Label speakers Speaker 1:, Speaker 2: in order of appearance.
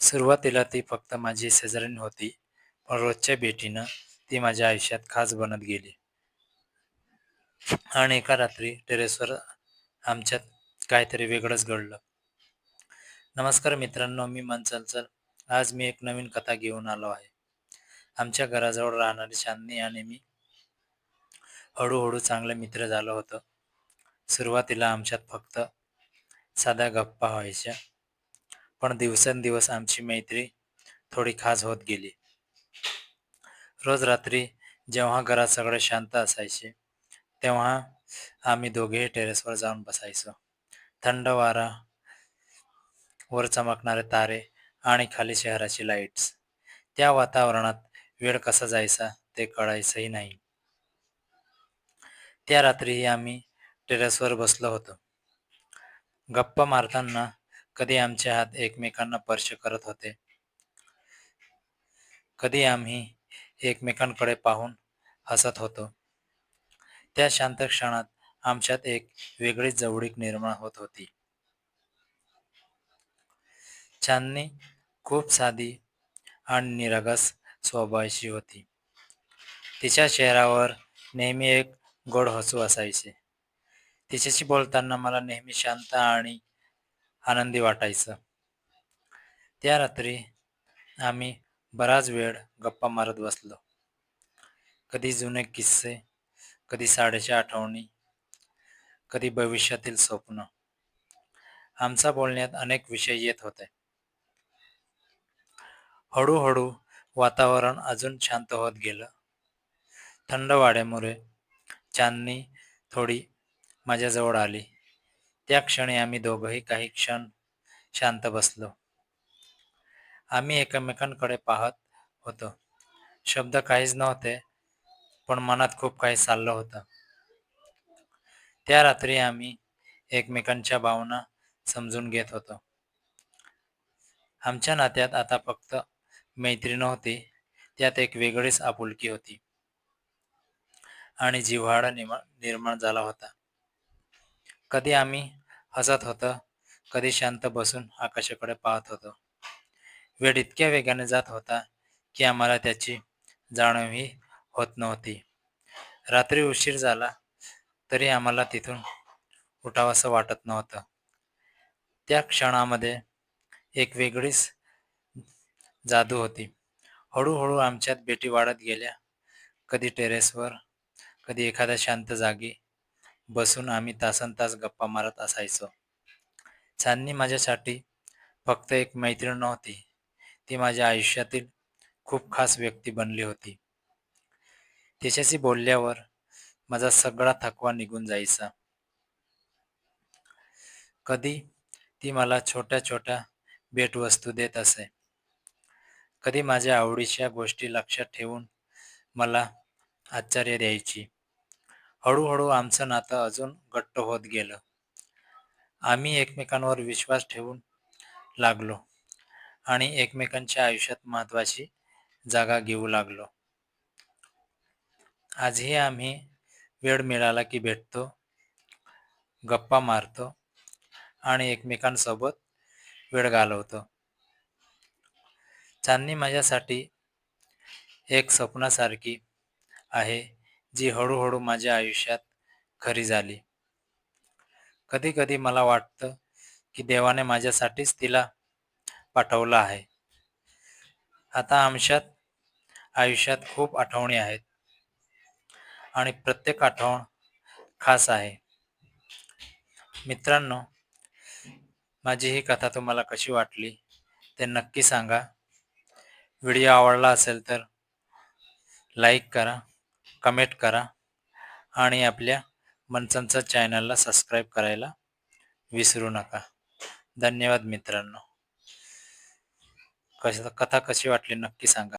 Speaker 1: सुरुवातीला ती फक्त माझी शेजारीण होती, पण रोजच्या भेटीनं ती माझ्या आयुष्यात खास बनत गेली. आणि एका रात्री टेरेसवर आमच्यात काहीतरी वेगळंच घडलं. नमस्कार मित्रांनो, मी मनचंचल. आज मी एक नवीन कथा घेऊन आलो आहे. आमच्या घराजवळ राहणारी चांदणी आणि मी हळूहळू चांगले मित्र झालो होतो. सुरुवातीला आमच्यात फक्त साध्या गप्पा व्हायच्या, पण दिवसेंदिवस आमची मैत्री थोडी खास होत गेली. रोज रात्री जेव्हा घरात सगळे शांत असायचे, तेव्हा आम्ही दोघेही टेरेसवर जाऊन बसायचो. थंड वारा, वर चमकणारे तारे आणि खाली शहराची लाईट्स. त्या वातावरणात वेळ कसा जायचा ते कळायचंही नाही. त्या रात्रीही आम्ही टेरेसवर बसलो होतो. गप्पा मारताना कधी आमचे हात एकमेकांना स्पर्श करत होते, कधी आम्ही एकमेकांकडे पाहून हसत होतो. त्या शांत क्षणात आमच्यात एक वेगळीच जवळीक निर्माण होत होती. चांदणी खूप साधी आणि निरागस स्वभावाची होती. तिच्या चेहऱ्यावर नेहमी एक गोड हसू असायचे. तिच्याशी बोलताना मला नेहमी शांत आणि आनंदी वाटायचं. त्या रात्री आम्ही बराच वेळ गप्पा मारत बसलो. कधी जुने किस्से, कधी शाळेच्या आठवणी, कधी भविष्यातील स्वप्न. आमच्या बोलण्यात अनेक विषय येत होते. हळूहळू वातावरण अजून शांत होत गेलं. थंड वाऱ्यामुळे चांदणी थोडी माझ्याजवळ आली. त्या क्षणी आम्ही दोघंही काही क्षण शांत बसलो. आम्ही एकमेकांकडे पाहत होतो. शब्द काहीच नव्हते, पण मनात खूप काही चाललं होतं. त्या रात्री आम्ही एकमेकांच्या भावना समजून घेत होतो. आमच्या नात्यात आता फक्त मैत्री नव्हती, त्यात एक वेगळीच आपुलकी होती आणि जिव्हाळा निर्माण झाला होता. कधी आम्ही हसत होतो, कधी शांत बसून आकाशाकडे पाहत होतो. वेळ इतक्या वेगाने जात होता की आम्हाला त्याची जाणीवही होत नव्हती. रात्री उशीर झाला तरी आम्हाला तिथून उठावंसं वाटत नव्हतं. त्या क्षणामध्ये एक वेगळीच जादू होती. हळूहळू आमच्यात भेटी वाढत गेल्या. कधी टेरेसवर, कधी एखाद्या शांत जागी बसून आम्ही तासनतास गप्पा मारत असायचो. चांदणी माझ्यासाठी फक्त एक मैत्रीण नव्हती, ती माझ्या आयुष्यातील खूप खास व्यक्ती बनली होती. तिच्याशी बोलल्यावर माझा सगळा थकवा निघून जायचा. कधी ती मला छोट्या छोट्या भेटवस्तू देत असे, कधी माझ्या आवडीच्या गोष्टी लक्षात ठेवून मला आश्चर्य द्यायची. हळूहळू आमचं नातं अजून घट्ट होत गेलं. आम्ही एकमेकांवर विश्वास ठेवून लागलो आणि एकमेकांच्या आयुष्यात महत्त्वाची जागा घेऊ लागलो. आजही आम्ही वेळ मिळाला की भेटतो, गप्पा मारतो आणि एकमेकांसोबत वेळ घालवतो. चांदणी माझ्यासाठी एक स्वप्नासारखी आहे, जी हळूहळू माझ्या आयुष्यात खरी झाली. कधी कधी मला वाटतं की देवाने माझ्यासाठीच तिला पाठवलं आहे. आता आमच्यात आयुष्यात खूप आठवणी आहेत आणि प्रत्येक आठवण खास आहे. मित्रांनो, माझी ही कथा तुम्हाला कशी वाटली ते नक्की सांगा. व्हिडिओ आवडला असेल तर लाईक करा, कमेंट करा आणि आपल्या मनचंचल चॅनलला सबस्क्राईब करायला विसरू नका. धन्यवाद मित्रांनो. कथा कशी वाटली नक्की सांगा.